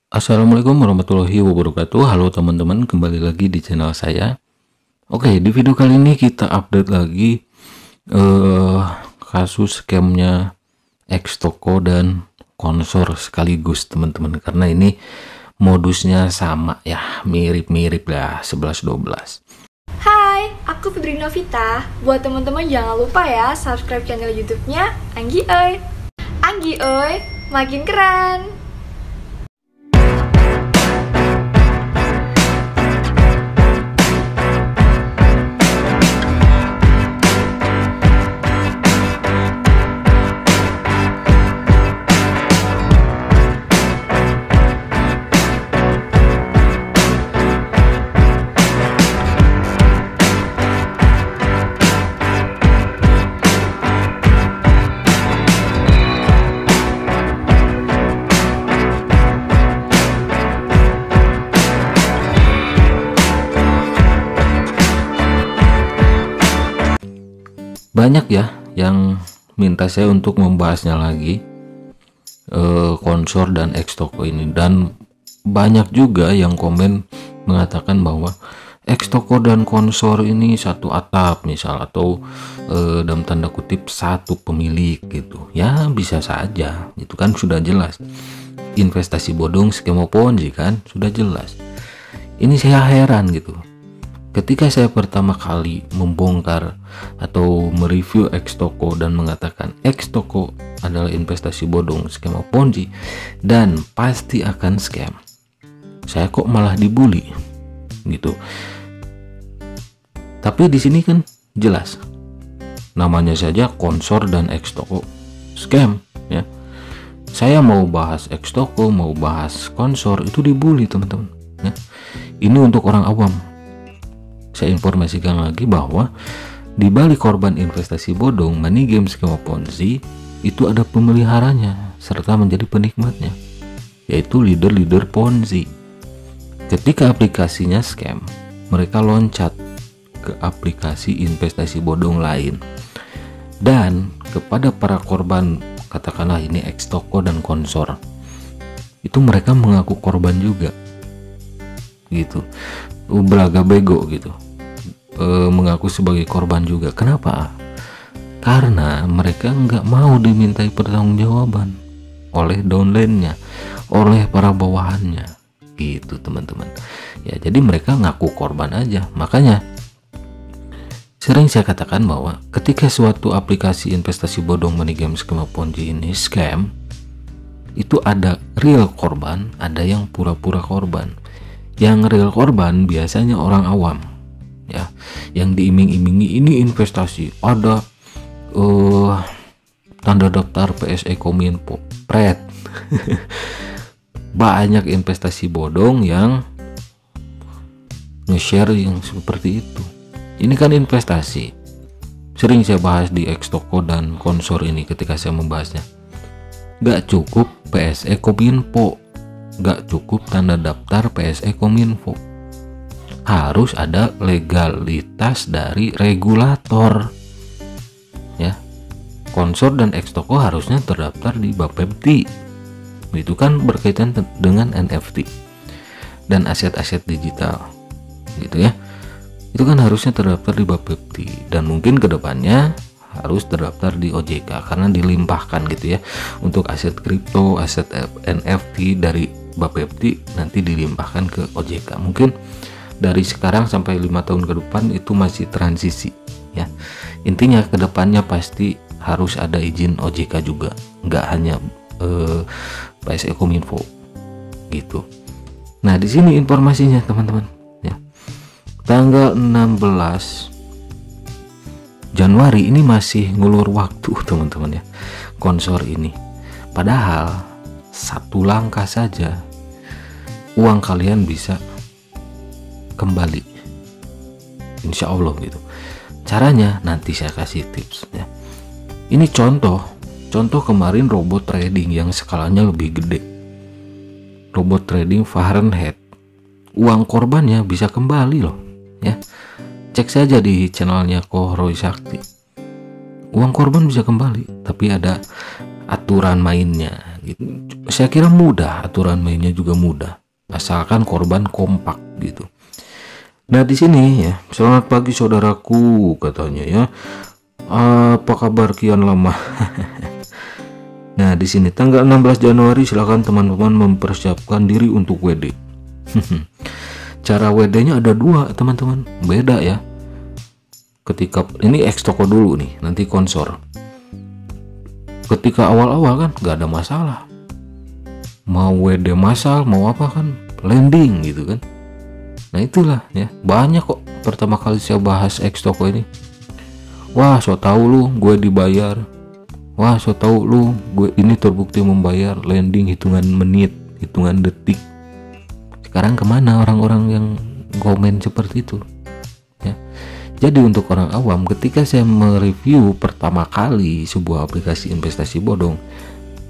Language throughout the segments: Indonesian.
Assalamualaikum warahmatullahi wabarakatuh. Halo teman-teman, kembali lagi di channel saya. Oke, di video kali ini kita update lagi kasus scamnya X-Toko dan Konsor sekaligus teman-teman, karena ini modusnya sama ya, mirip-mirip lah, 11-12. Hai, aku Fitri Novita. Buat teman-teman jangan lupa ya subscribe channel YouTube-nya Anggi Oi. Anggi Oi, makin keren. Banyak ya yang minta saya untuk membahasnya lagi, Konsor dan X-Toko ini, dan banyak juga yang komen mengatakan bahwa X-Toko dan Konsor ini satu atap misal, atau dalam tanda kutip satu pemilik gitu ya. Bisa saja, itu kan sudah jelas investasi bodong, skema ponzi kan sudah jelas. Ini saya heran gitu, ketika saya pertama kali membongkar atau mereview X-Toko dan mengatakan X-Toko adalah investasi bodong, skema ponzi, dan pasti akan scam, saya kok malah dibully gitu. Tapi di sini kan jelas, namanya saja Konsor dan X-Toko scam ya. Saya mau bahas X-Toko, mau bahas Konsor, itu dibully teman-teman ya. Ini untuk orang awam. Saya informasikan lagi bahwa di balik korban investasi bodong, money game, skema ponzi, itu ada pemeliharanya serta menjadi penikmatnya, yaitu leader-leader ponzi. Ketika aplikasinya scam, mereka loncat ke aplikasi investasi bodong lain. Dan kepada para korban, katakanlah ini X-Toko dan Konsor, itu mereka mengaku korban juga gitu, belaga bego gitu, mengaku sebagai korban juga. Kenapa? Karena mereka nggak mau dimintai pertanggungjawaban oleh downline-nya, oleh para bawahannya gitu teman-teman ya. Jadi mereka ngaku korban aja. Makanya sering saya katakan bahwa ketika suatu aplikasi investasi bodong, money game, skema ponzi ini scam, itu ada real korban, ada yang pura-pura korban. Yang real korban biasanya orang awam ya, yang diiming-imingi ini investasi, ada tanda daftar PSE Kominfo, pret. Banyak investasi bodong yang nge-share yang seperti itu. Ini kan investasi. Sering saya bahas di X-Toko dan Konsor ini ketika saya membahasnya. Gak cukup PSE Kominfo, gak cukup tanda daftar PSE Kominfo, harus ada legalitas dari regulator ya. Konsor dan X-Toko harusnya terdaftar di Bapepti, itu kan berkaitan dengan NFT dan aset-aset digital gitu ya. Itu kan harusnya terdaftar di Bapepti, dan mungkin kedepannya harus terdaftar di OJK karena dilimpahkan gitu ya, untuk aset kripto, aset NFT dari Bapepti nanti dilimpahkan ke OJK. Mungkin dari sekarang sampai 5 tahun ke depan itu masih transisi ya. Intinya kedepannya pasti harus ada izin OJK juga, nggak hanya PSE Kominfo gitu. Nah di sini informasinya teman-teman ya. Tanggal 16 Januari ini masih ngulur waktu teman-teman ya, Konsor ini. Padahal satu langkah saja uang kalian bisa kembali, insya Allah gitu. Caranya nanti saya kasih tips ya. Ini contoh kemarin robot trading yang skalanya lebih gede, robot trading Fahrenheit. Uang korbannya bisa kembali loh ya. Cek saja di channelnya Ko Roy Sakti. Uang korban bisa kembali, tapi ada aturan mainnya Saya kira mudah, aturan mainnya juga mudah, asalkan korban kompak gitu. Nah di sini ya, selamat pagi saudaraku katanya ya. Apa kabar kian lama? Nah di sini tanggal 16 Januari silakan teman-teman mempersiapkan diri untuk WD. Cara WD-nya ada dua teman-teman, beda ya. Ketika ini X toko dulu nih, nanti konsor. Ketika awal-awal kan nggak ada masalah, mau WD massal mau apa kan landing gitu kan. Nah itulah ya, banyak kok pertama kali saya bahas X toko ini. Wah so tau lu gue dibayar, wah so tau lu gue ini terbukti membayar, landing hitungan menit, hitungan detik. Sekarang kemana orang-orang yang komen seperti itu ya? Jadi untuk orang awam, ketika saya mereview pertama kali sebuah aplikasi investasi bodong,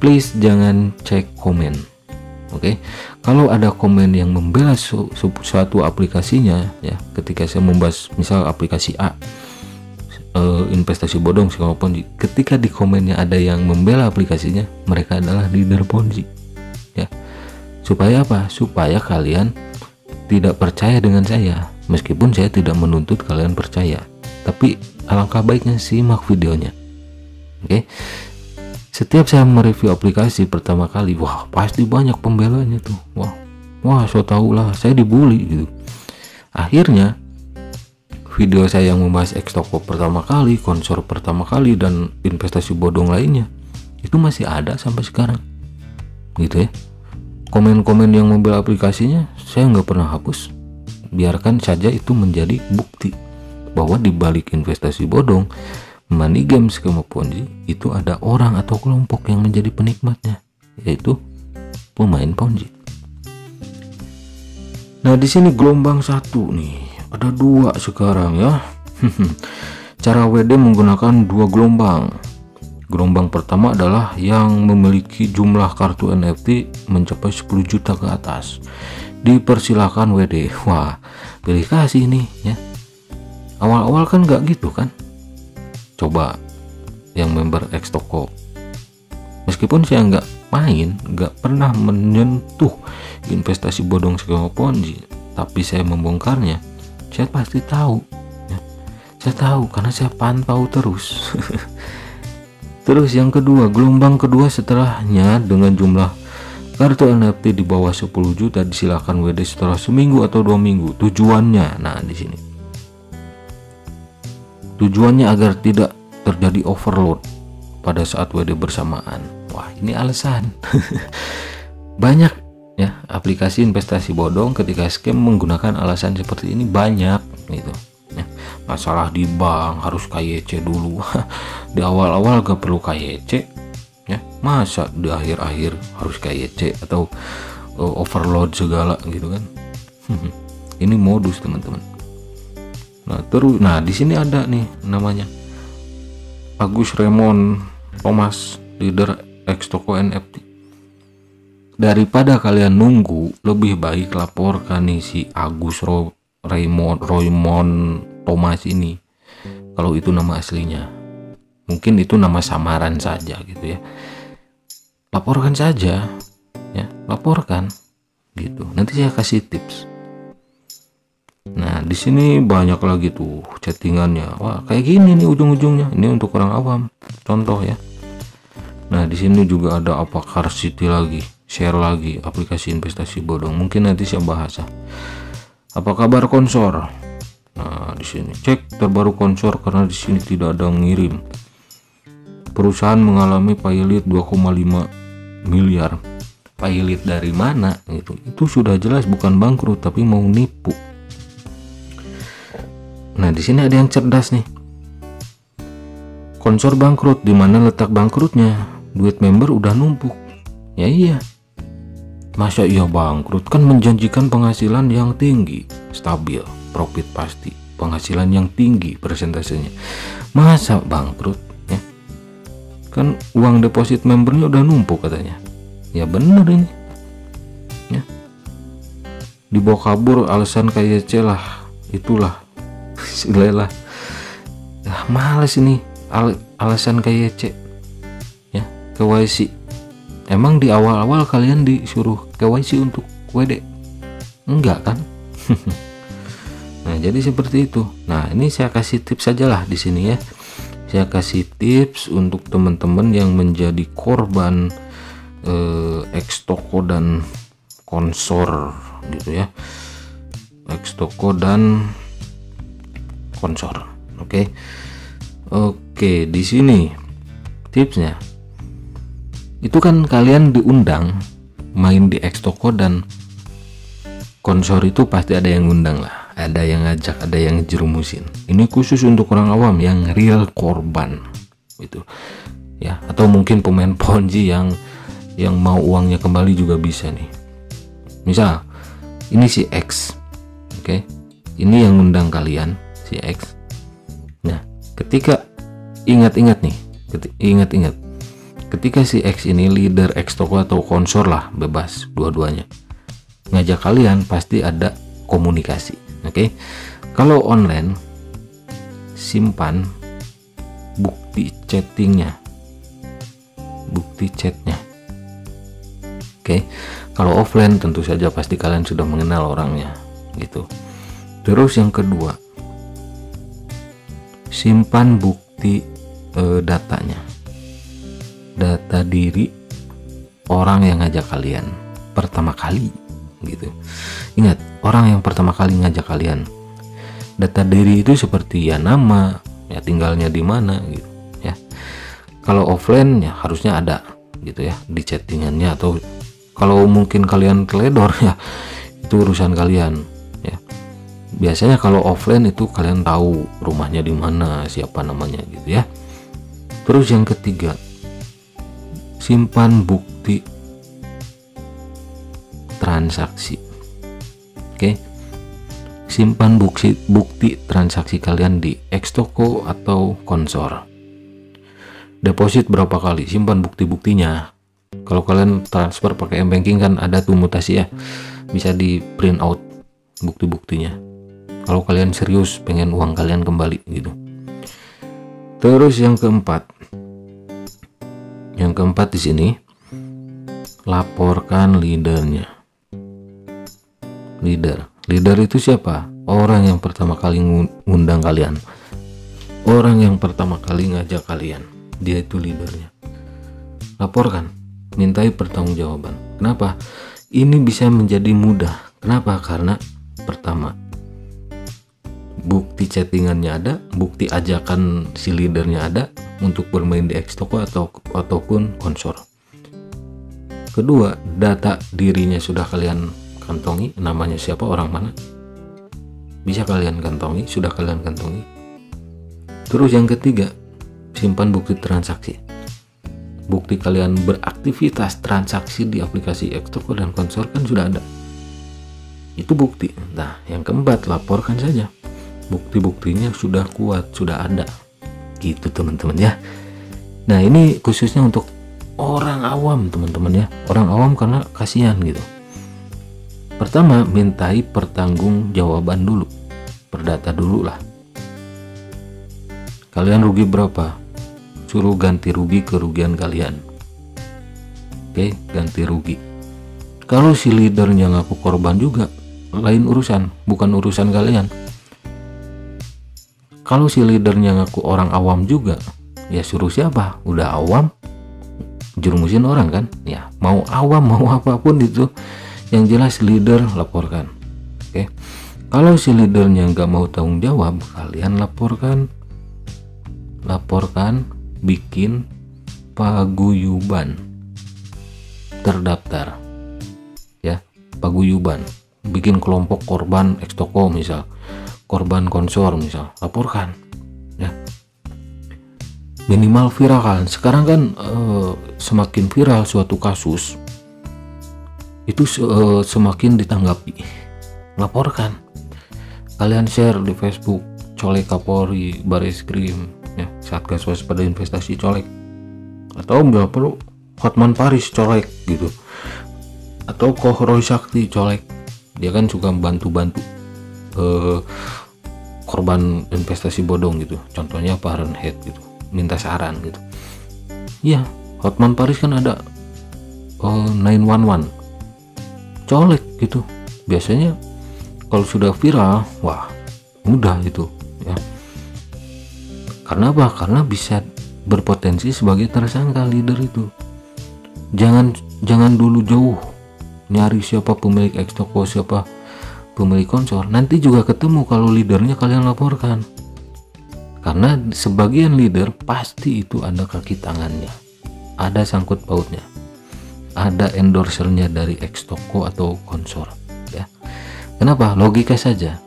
please jangan cek komen. Oke, kalau ada komen yang membela suatu aplikasinya ya, ketika saya membahas misal aplikasi A investasi bodong Skema Ponzi, ketika di komennya ada yang membela aplikasinya, mereka adalah leader Ponzi ya. Supaya apa? Supaya kalian tidak percaya dengan saya, meskipun saya tidak menuntut kalian percaya, tapi alangkah baiknya simak videonya. Oke. Setiap saya mereview aplikasi pertama kali, wah pasti banyak pembelanya tuh. Wah so tau lah, saya dibully gitu. Akhirnya video saya yang membahas X toko pertama kali, konsor pertama kali, dan investasi bodong lainnya itu masih ada sampai sekarang gitu ya. Komen-komen yang membela aplikasinya saya nggak pernah hapus, biarkan saja itu menjadi bukti bahwa di balik investasi bodong, money game, skema Ponzi itu ada orang atau kelompok yang menjadi penikmatnya, yaitu pemain Ponzi. Nah di sini gelombang satu nih, ada dua sekarang ya. Cara WD menggunakan dua gelombang. Gelombang pertama adalah yang memiliki jumlah kartu NFT mencapai 10 juta ke atas. Dipersilakan WD. Wah, pilih kasih nih ya. Awal-awal kan nggak gitu kan. Coba yang member X toko. Meskipun saya nggak main, nggak pernah menyentuh investasi bodong skema Ponzi, tapi saya membongkarnya, saya pasti tahu ya. Saya tahu karena saya pantau terus. Terus yang kedua, gelombang kedua setelahnya dengan jumlah kartu NFT di bawah 10 juta disilakan WD setelah seminggu atau 2 minggu. Tujuannya, nah di sini. Tujuannya agar tidak terjadi overload pada saat WD bersamaan. Wah, ini alasan. Banyak ya aplikasi investasi bodong ketika scam menggunakan alasan seperti ini, banyak gitu. Masalah di bank harus KYC dulu. Di awal-awal gak perlu KYC ya, masa di akhir-akhir harus KYC atau overload segala gitu kan. Ini modus teman-teman. Nah terus, nah di sini ada nih namanya Agus Raymond Thomas, leader X toko NFT. Daripada kalian nunggu, lebih baik laporkan nih si Agus Raymond Thomas ini, kalau itu nama aslinya. Mungkin itu nama samaran saja gitu ya. Laporkan saja ya, laporkan gitu. Nanti saya kasih tips. Nah, di sini banyak lagi tuh chattingannya. Wah, kayak gini nih ujung-ujungnya. Ini untuk orang awam. Contoh ya. Nah, di sini juga ada apa Car City lagi, share lagi aplikasi investasi bodong. Mungkin nanti saya bahas ya. Apa kabar konsor? Nah, di sini cek terbaru konsor karena di sini tidak ada ngirim. Perusahaan mengalami pilot 2,5 miliar. Pilot dari mana gitu? Itu sudah jelas bukan bangkrut tapi mau nipu. Nah, di sini ada yang cerdas nih. Konsor bangkrut, di mana letak bangkrutnya? Duit member udah numpuk. Ya iya. Masa iya bangkrut? Kan menjanjikan penghasilan yang tinggi, stabil, profit pasti, penghasilan yang tinggi persentasenya. Masa bangkrut ya? Kan uang deposit membernya udah numpuk katanya. Ya bener ini ya. Dibawa kabur alasan KYC lah, itulah lah. Males ini alasan KYC ya, KYC Emang di awal-awal kalian disuruh KYC untuk WD? Enggak kan? Nah, jadi seperti itu. Nah, ini saya kasih tips saja lah di sini ya. Saya kasih tips untuk teman-teman yang menjadi korban ex toko dan konsor gitu ya. Ex toko dan konsor. Oke. Oke, di sini tipsnya. Itu kan kalian diundang main di ex toko dan konsor, itu pasti ada yang ngundang lah, ada yang ngajak, ada yang jerumusin. Ini khusus untuk orang awam yang real korban gitu ya, atau mungkin pemain ponzi yang mau uangnya kembali juga bisa nih. Misal ini si X, oke, ini yang ngundang kalian si X. Nah, ketika ingat ketika si X ini leader ex toko atau konsor lah, bebas dua-duanya, ngajak kalian, pasti ada komunikasi. Oke. Kalau online, simpan bukti chattingnya, bukti chatnya. Oke. Kalau offline tentu saja pasti kalian sudah mengenal orangnya gitu. Terus yang kedua, simpan bukti datanya, data diri orang yang ngajak kalian pertama kali gitu. Ingat, orang yang pertama kali ngajak kalian, data diri itu seperti ya nama, ya tinggalnya di mana gitu ya. Kalau offline ya harusnya ada gitu ya di chattingannya, atau kalau mungkin kalian teledor ya itu urusan kalian ya. Biasanya kalau offline itu kalian tahu rumahnya di mana, siapa namanya gitu ya. Terus yang ketiga, simpan bukti transaksi. Oke. Simpan bukti transaksi kalian di ex toko atau konsor. Deposit berapa kali, simpan bukti-buktinya. Kalau kalian transfer pakai m-banking kan ada tuh mutasi ya, bisa di print out bukti-buktinya kalau kalian serius pengen uang kalian kembali gitu. Terus yang keempat di sini, laporkan leadernya. Leader itu siapa? Orang yang pertama kali ngundang kalian, orang yang pertama kali ngajak kalian, dia itu leadernya. Laporkan, mintai pertanggungjawaban. Kenapa? Ini bisa menjadi mudah. Kenapa? Karena pertama, bukti chattingannya ada, bukti ajakan si leadernya ada untuk bermain di ex toko ataupun konsor. Kedua, data dirinya sudah kalian kantongi, namanya siapa, orang mana, bisa kalian kantongi, sudah kalian kantongi. Terus yang ketiga, simpan bukti transaksi. Bukti kalian beraktivitas transaksi di aplikasi ex toko dan konsor kan sudah ada, itu bukti. Nah, yang keempat, laporkan saja. Bukti-buktinya sudah kuat, sudah ada gitu teman-teman ya. Nah, ini khususnya untuk orang awam teman-teman ya, orang awam karena kasihan gitu. Pertama, mintai pertanggungjawaban dulu, perdata dulu lah. Kalian rugi berapa? Suruh ganti rugi kerugian kalian. Oke, ganti rugi. Kalau si leadernya ngaku korban juga, lain urusan, bukan urusan kalian. Kalau si leadernya ngaku orang awam juga, ya suruh siapa? Udah awam, jerumusin orang kan? Ya, mau awam mau apapun itu, yang jelas leader laporkan. Oke. Kalau si leadernya nggak mau tanggung jawab, kalian laporkan, bikin paguyuban terdaftar ya, paguyuban, bikin kelompok korban ex toko misal, korban konsor misal, laporkan ya. Minimal viral kan, sekarang kan semakin viral suatu kasus itu semakin ditanggapi. Laporkan, kalian share di Facebook, colek Kapolri, Bareskrim ya, Satgas Waspada Investasi colek, atau nggak perlu Hotman Paris colek gitu, atau Koh Roy Sakti colek, dia kan suka bantu-bantu korban investasi bodong gitu, contohnya Fahrenheit gitu, minta saran gitu ya. Hotman Paris kan ada 911, colek gitu. Biasanya kalau sudah viral, wah mudah itu ya. Karena apa? Karena bisa berpotensi sebagai tersangka leader itu. Jangan dulu jauh nyari siapa pemilik ex toko, siapa pemilik konsor. Nanti juga ketemu kalau leadernya kalian laporkan. Karena sebagian leader pasti itu ada kaki tangannya, ada sangkut pautnya, ada endorsernya dari ex toko atau konsor ya. Kenapa? Logika saja.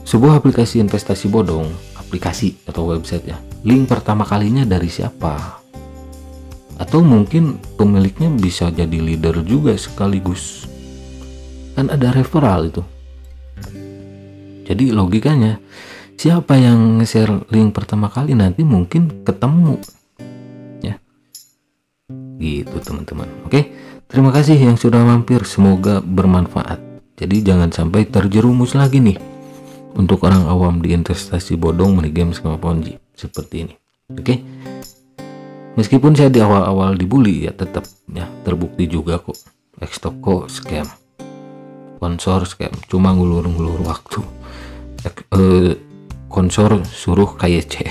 Sebuah aplikasi investasi bodong, aplikasi atau website ya, link pertama kalinya dari siapa? Atau mungkin pemiliknya bisa jadi leader juga sekaligus. Kan ada referral itu. Jadi logikanya, siapa yang nge-share link pertama kali nanti mungkin ketemu ya. Gitu teman-teman. Oke, terima kasih yang sudah mampir, semoga bermanfaat. Jadi jangan sampai terjerumus lagi nih untuk orang awam di investasi bodong, money game sama ponzi seperti ini. Oke. Meskipun saya di awal-awal dibully ya, tetap ya terbukti juga kok ex toko scam, konsor scam, cuma ngulur-ngulur waktu. Konsor suruh KYC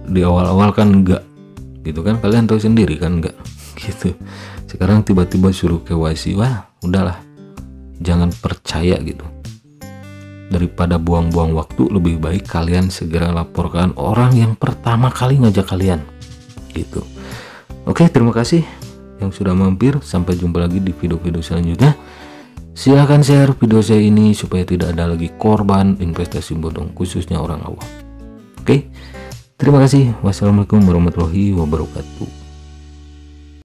di awal-awal kan enggak gitu kan, kalian tahu sendiri kan enggak gitu. Sekarang tiba-tiba suruh KYC, wah udahlah, jangan percaya gitu. Daripada buang-buang waktu, lebih baik kalian segera laporkan orang yang pertama kali ngajak kalian gitu. Oke, terima kasih yang sudah mampir. Sampai jumpa lagi di video-video selanjutnya. Silahkan share video saya ini supaya tidak ada lagi korban investasi bodong, khususnya orang awam. Oke, terima kasih. Wassalamualaikum warahmatullahi wabarakatuh.